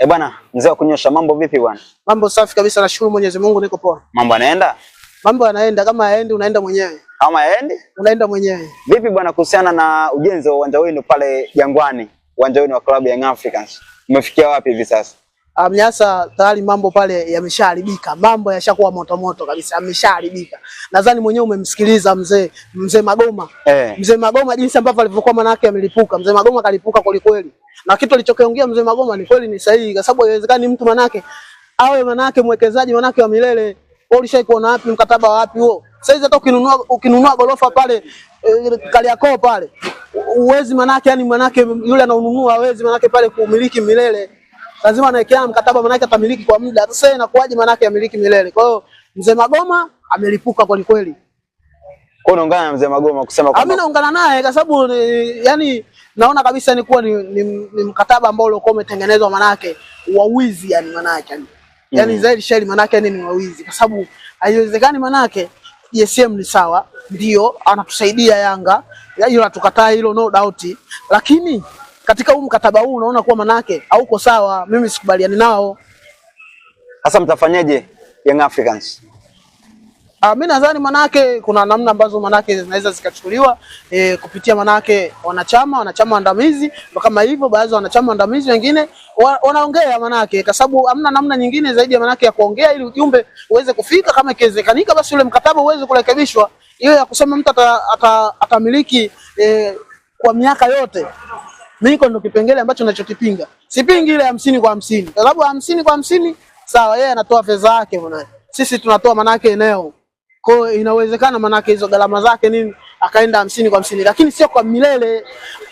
Bwana, mzee wa kunyosha, mambo vipi bwana? Mambo safi kabisa, nashukuru Mwenyezi Mungu, niko poa. Mambo yanaenda? Mambo yanaenda, kama haendi unaenda mwenyewe. Kama haendi? Unaenda mwenyewe. Vipi bwana kuhusiana na ujenzi wa uwanja wenu pale Jangwani? Uwanja wenu wa klabu ya Young Africans. Umefikia wapi hivi sasa? Mnyasa tayari mambo pale yameshaharibika. Mambo yashakuwa moto moto kabisa, yameshaharibika. Nadhani mwenyewe umemsikiliza mzee Magoma. Mzee Magoma jinsi ambavyo alivyokuwa manake amelipuka. Mzee Magoma kalipuka kweli kweli. Na kitu alichokiongea mzee Magoma ni kweli, ni sahihi, kwa sababu haiwezekani mtu manake awe manake mwekezaji manake wa milele. Wewe ulishai kuona wapi mkataba wapi huo? Sasa hizi hata ukinunua gorofa pale Kariakoo pale, uwezi manake, yani manake yule anaununua hawezi manake pale kumiliki milele. Lazima anaekea mkataba manake atamiliki kwa muda. Sasa inakuaje manake amiliki milele? Kwa hiyo mzee Magoma amelipuka kweli kweli. Kwa unaungana na mzee Magoma kusema kwamba mimi naungana naye kwa sababu yani naona kabisa ni kuwa ni mkataba ambao ulikuwa umetengenezwa manake wawizi, yani manake yani zaidi sheli manake ni wawizi, kwa sababu haiwezekani manake GSM ni sawa, ndio anatusaidia Yanga, hilo hatukataa hilo, no doubt, lakini katika huu mkataba huu unaona kuwa manake hauko sawa. Mimi sikubaliani nao. Sasa mtafanyaje Young Africans? Mimi nadhani manake kuna namna ambazo manake zinaweza zikachukuliwa kupitia manake wanachama andamizi, kama hivyo baadhi ya wanachama andamizi wengine wanaongea manake, kwa sababu hamna namna nyingine zaidi ya manake ya kuongea ili ujumbe uweze kufika. Kama ikiwezekanika basi ule mkataba uweze kurekebishwa, hiyo ya kusema mtu atamiliki kwa miaka yote. Mimi ndo kipengele ambacho ninachokipinga. Sipingi ile 50 kwa 50. Kwa sababu 50 kwa 50 sawa, yeye anatoa fedha yake manake. Sisi tunatoa manake eneo. Kwa hiyo inawezekana manake hizo gharama zake nini akaenda 50 kwa 50, lakini sio kwa milele.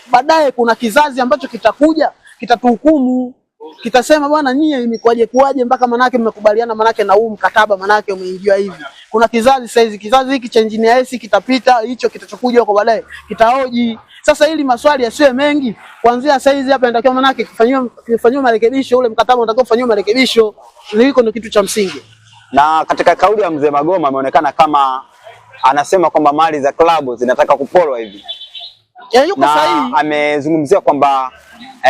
Baadaye kuna kizazi ambacho kitakuja, kitatuhukumu, kitasema bwana nyie imekwaje kuaje mpaka manake mmekubaliana manake na huu mkataba manake umeingia hivi. Kuna kizazi saizi, kizazi hiki cha engineer S kitapita, hicho kitachokuja huko baadaye kitaoji. Sasa ili maswali yasiwe mengi, kuanzia saizi hapa inatakiwa manake kufanywa marekebisho, ule mkataba unatakiwa kufanywa marekebisho. Hicho ndio kitu cha msingi. Na katika kauli ya mzee Magoma ameonekana kama anasema kwamba mali za klabu zinataka kuporwa hivi. Yuko sahihi. Amezungumzia kwamba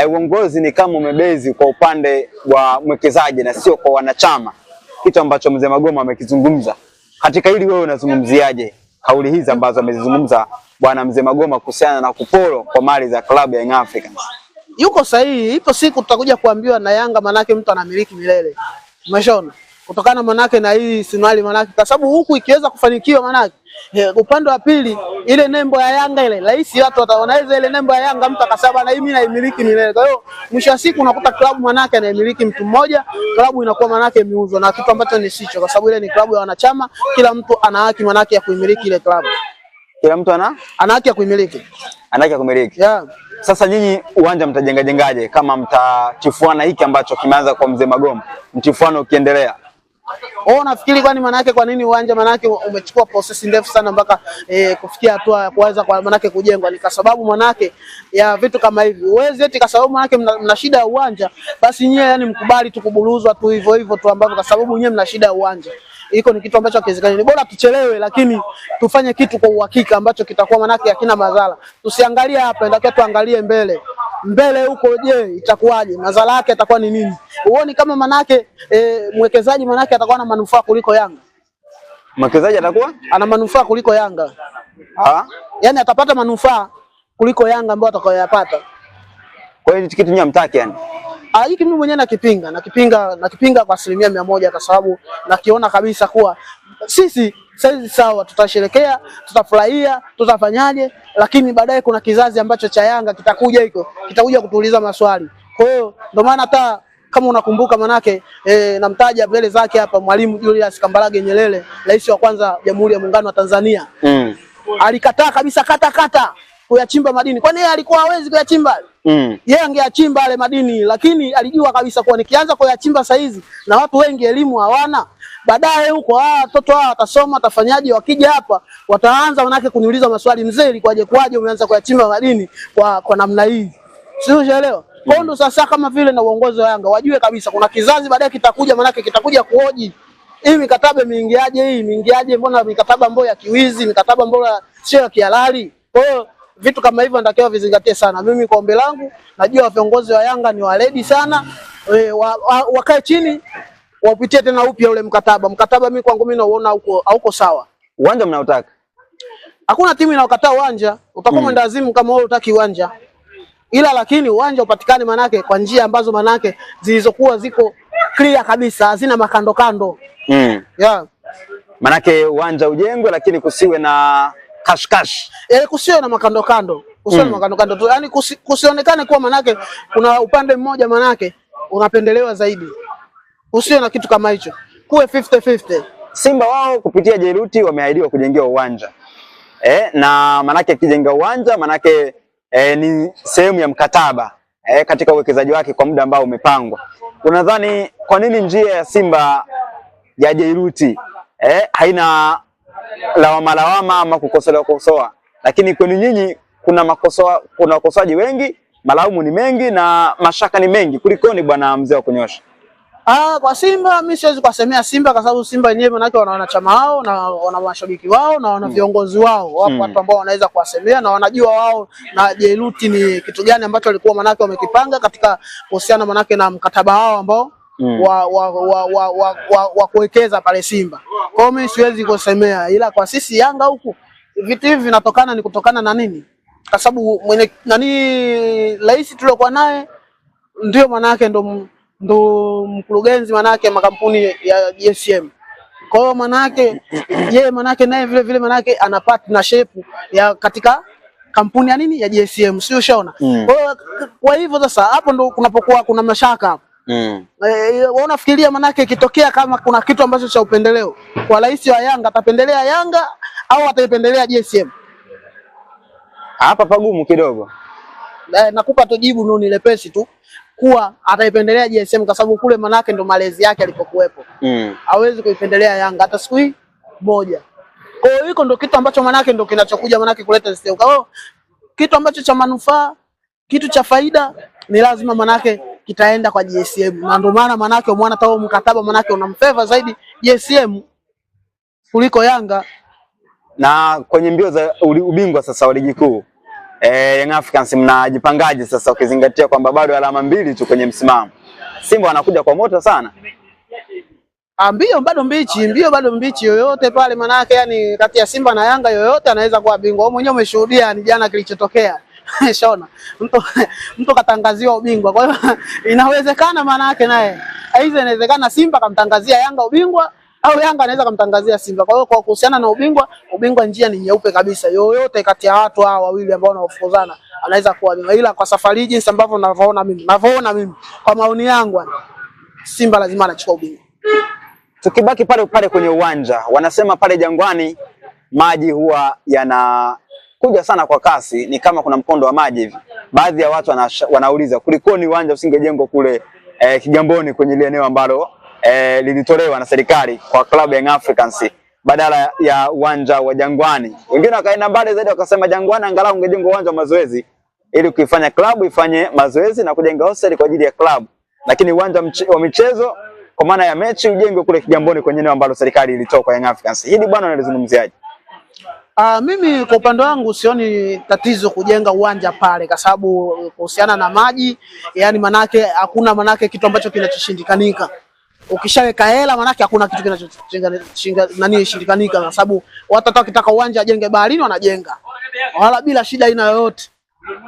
uongozi ni kama umebezi kwa upande wa mwekezaji na sio kwa wanachama, kitu ambacho mzee Magoma amekizungumza. Katika hili wewe unazungumziaje kauli hizi ambazo amezizungumza bwana mzee Magoma kuhusiana na kuporo kwa mali za klabu ya Young Africans? Yuko sahihi. Ipo siku tutakuja kuambiwa na Yanga manake mtu anamiliki milele. Umeshaona? Kutokana manake na hii sinali manake, kwa sababu huku ikiweza kufanikiwa manake upande wa pili ile nembo ya Yanga ile rais watu wataonaweza ile nembo ya Yanga mtu akasema na mimi naimiliki milele. Kwa hiyo mwisho wa siku unakuta klabu manake anaimiliki mtu mmoja, klabu inakuwa manake imeuzwa, na kitu ambacho ni sicho, kwa sababu ile ni klabu ya wanachama, kila mtu ana haki manake ya kuimiliki ile klabu. Kila mtu ana haki ya kuimiliki. Ana haki ya kumiliki. Yeah. Sasa nyinyi uwanja mtajengaje kama mtatifuana hiki ambacho kimeanza kwa mzee Magoma, mtifuano ukiendelea? Nafikiri kwani manake kwa nini uwanja manake umechukua process ndefu sana mpaka kufikia hatua ya kuweza kwa manake kujengwa? Ni kwa sababu manake ya vitu kama hivi. Uwezi eti kwa sababu manake mna shida ya uwanja basi nyie yani mkubali tukuburuzwa tu hivyo hivyo tu, ambapo kwa sababu nyie mna shida ya uwanja. Hiko ni kitu ambacho hakiwezekani. Ni bora tuchelewe lakini tufanye kitu kwa uhakika ambacho kitakuwa manake hakina madhara. Tusiangalie hapa, ndio tuangalie mbele. Mbele huko je, itakuwaje? Madhara yake yatakuwa ni nini? Uone kama manake mwekezaji manake atakuwa na manufaa kuliko Yanga. Mwekezaji atakuwa ana manufaa kuliko Yanga. Yaani atapata manufaa kuliko Yanga ambayo atakayoyapata. Kwa hiyo kitu nyinyi hamtaki yani? Hiki mimi mwenyewe nakipinga kwa 100%, kwa sababu nakiona kabisa kuwa sisi saizi sawa, tutasherekea, tutafurahia, tutafanyaje, lakini baadaye kuna kizazi ambacho cha Yanga kitakuja kutuuliza maswali. Kwa hiyo ndio maana hata kama unakumbuka manake namtaja mbele zake hapa Mwalimu Julius Kambarage Nyerere, rais wa kwanza Jamhuri ya Muungano wa Tanzania. Alikataa kabisa kata kuyachimba madini. Kwani yeye alikuwa hawezi kuyachimba? Yeye angeachimba yale madini, lakini alijua kabisa kuwa nikianza kuyachimba saa hizi na watu wengi elimu hawana, baadaye huko watoto hao watasoma, watafanyaje, wakija hapa wataanza manake kuniuliza maswali, mzee ilikuwaje umeanza kuyachimba madini kwa namna hii? Sio, unaelewa? Kwa hiyo sasa kama vile na uongozi wa Yanga wajue kabisa kuna kizazi baadaye kitakuja manake kitakuja kuhoji hii mikataba imeingiaje, mbona mikataba ambayo ya kiwizi, mikataba ambayo sio ya kihalali. Kwa hiyo vitu kama hivyo natakiwa vizingatie sana. Mimi kwa ombi langu najua viongozi wa Yanga ni waledi sana, wakae chini wapitie tena upya ule mkataba. Mkataba mimi kwangu mimi naona hauko sawa. Uwanja mnaotaka? Hakuna timu inayokataa uwanja. Utakuwa mwenda azimu kama wewe hutaki uwanja. Ila lakini uwanja upatikane manake kwa njia ambazo manake zilizokuwa ziko clear kabisa, hazina makando kando. Yeah. Manake uwanja ujengwe lakini kusiwe na kashkash. Kusiwe na makando kando. Kusiwe na makando kando tu. Yaani kusionekane kuwa manake kuna upande mmoja manake unapendelewa zaidi. Usiwe na kitu kama hicho. Kuwe 50-50. Simba wao kupitia Jairuti wameahidiwa kujengewa uwanja. Na manake kijenga uwanja manake ni sehemu ya mkataba katika uwekezaji wake kwa muda ambao umepangwa. Unadhani kwa nini njia ya Simba ya Jairuti haina lawama ama kukosoa, lakini kwenu nyinyi kuna wakosoaji wengi, malaumu ni mengi na mashaka ni mengi, kulikoni bwana mzee wa kunyosha? Kwa Simba mimi siwezi kusemea Simba kwa sababu Simba wenyewe manake wana wanachama wao na wana mashabiki wao na wana viongozi wao. Wapo watu ambao wanaweza kuwasemea na wanajua wao na Jairuti ni kitu gani ambacho walikuwa manake wamekipanga katika kuhusiana manake na mkataba wao ambao wa kuwekeza pale Simba. Kwa hiyo mimi siwezi kusemea, ila kwa sisi Yanga huku vitu hivi vinatokana kutokana na nini? Kwa sababu rais tuliokuwa naye ndio manake ndo mkurugenzi manake makampuni ya GSM. Kwa hiyo manake yeye manake naye vile vile manake ana partnership ya katika kampuni ya nini ya GSM, sio ushaona? Kwa hivyo sasa hapo ndo kunapokuwa kuna mashaka. Unafikiria manake ikitokea kama kuna kitu ambacho cha upendeleo kwa rais wa Yanga, atapendelea Yanga au ataipendelea GSM? Hapa pagumu kidogo. Nakupa tu jibu ni lepesi tu kuwa ataipendelea GSM kwa sababu kule manake ndo malezi yake alipokuwepo. Hawezi kuipendelea Yanga hata siku moja. Kwa hiyo hiko ndo kitu ambacho manake ndo kinachokuja manake kuleta sio. Kwa hiyo kitu ambacho cha manufaa, kitu cha faida ni lazima manake kitaenda kwa GSM. Na ndio maana manake umeona hata mkataba manake unamfavor zaidi GSM kuliko Yanga. Na kwenye mbio za ubingwa sasa wa ligi kuu Young Africans mnajipangaje sasa ukizingatia kwamba bado alama 2 tu kwenye msimamo? Simba wanakuja kwa moto sana. Mbio bado mbichi yoyote pale manake yani kati ya Simba na Yanga yoyote anaweza kuwa bingwa. Wewe mwenyewe umeshuhudia ni jana kilichotokea. Shona. Mtu katangaziwa ubingwa. Kwa hiyo inawezekana manake naye. Aidha inawezekana Simba kamtangazia Yanga ubingwa au Yanga anaweza kumtangazia Simba. Kwa hiyo kwa kuhusiana na ubingwa njia ni nyeupe kabisa. Yoyote kati ya watu hao wawili ambao wanafukuzana anaweza kuwa bingwa. Ila kwa safari jinsi ambavyo ninavyoona mimi kwa maoni yangu Simba lazima anachukua ubingwa. Tukibaki pale kwenye uwanja, wanasema pale Jangwani maji huwa yanakuja sana kwa kasi, ni kama kuna mkondo wa maji hivi. Baadhi ya watu wanauliza kulikoni uwanja usingejengwa kule Kigamboni kwenye ile eneo ambalo lilitolewa na serikali kwa klabu ya Young Africans badala ya uwanja wa Jangwani. Wengine wakaenda mbali zaidi wakasema Jangwani angalau ungejengwa uwanja wa mazoezi ili kuifanya klabu ifanye mazoezi na kujenga hostel kwa ajili ya klabu. Lakini uwanja wa michezo kwa maana ya mechi ujengwe kule Kigamboni kwenye eneo ambalo serikali ilitoa kwa Young Africans. Hili bwana unalizungumziaje? Mimi kwa upande wangu sioni tatizo kujenga uwanja pale kwa sababu kuhusiana na maji yani manake hakuna manake kitu ambacho kinachoshindikanika. Ukishaweka hela manake hakuna kitu kinachoshindikanika kwa sababu watu watakitaka uwanja ajenge baharini wanajenga. Wala bila shida aina yoyote.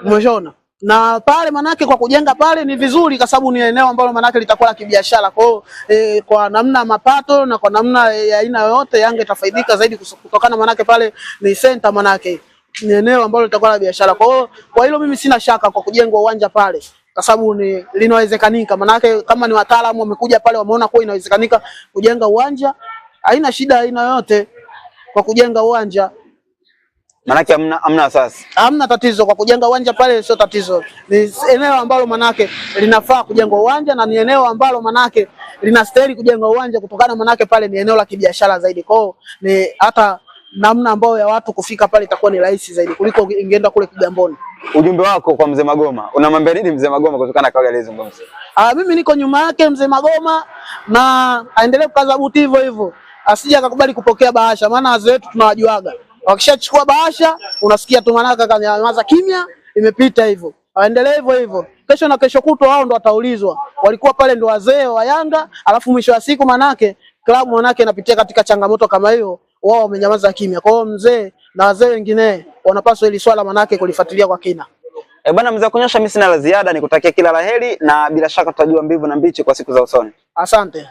Umeona? Na pale manake kwa kujenga pale ni vizuri kwa sababu ni eneo ambalo manake litakuwa la kibiashara. Kwa hiyo kwa namna mapato na kwa namna ya aina yoyote Yanga itafaidika zaidi kutokana manake pale ni center manake ni eneo ambalo litakuwa la biashara. Kwa hiyo kwa hilo mimi sina shaka kwa kujenga uwanja pale kwa sababu linawezekanika. Manake kama ni wataalamu wamekuja pale wameona kwa inawezekanika kujenga uwanja, haina shida aina yoyote kwa kujenga uwanja. Manake hamna sasa. Hamna tatizo kwa kujenga uwanja pale, sio tatizo. Ni eneo ambalo manake linafaa kujenga uwanja na ni eneo ambalo manake linastahili kujenga uwanja kutokana manake pale ni eneo la kibiashara zaidi. Kwa hiyo ni hata namna ambayo ya watu kufika pale itakuwa ni rahisi zaidi kuliko ingeenda kule Kigamboni. Ujumbe wako kwa Mzee Magoma, unamwambia nini Mzee Magoma kutokana na kauli alizungumza? Mimi niko nyuma yake Mzee Magoma na aendelee kukaza buti hivyo hivyo. Asije akakubali kupokea bahasha maana wazee wetu tunawajuaga. Wakishachukua bahasha unasikia tu manaka kanyamaza kimya imepita hivyo. Aendelee hivyo hivyo. kesho na kesho kutwa wao ndo wataulizwa. Walikuwa pale ndo wazee wa Yanga, alafu mwisho wa siku manake klabu manake inapitia katika changamoto kama hiyo, wao wamenyamaza kimya. Kwa hiyo mzee na wazee wengine wanapaswa hili swala manake kulifuatilia kwa kina. Bwana mzee Kunyosha, mimi sina la ziada, nikutakia kila laheri na bila shaka tutajua mbivu na mbichi kwa siku za usoni. Asante.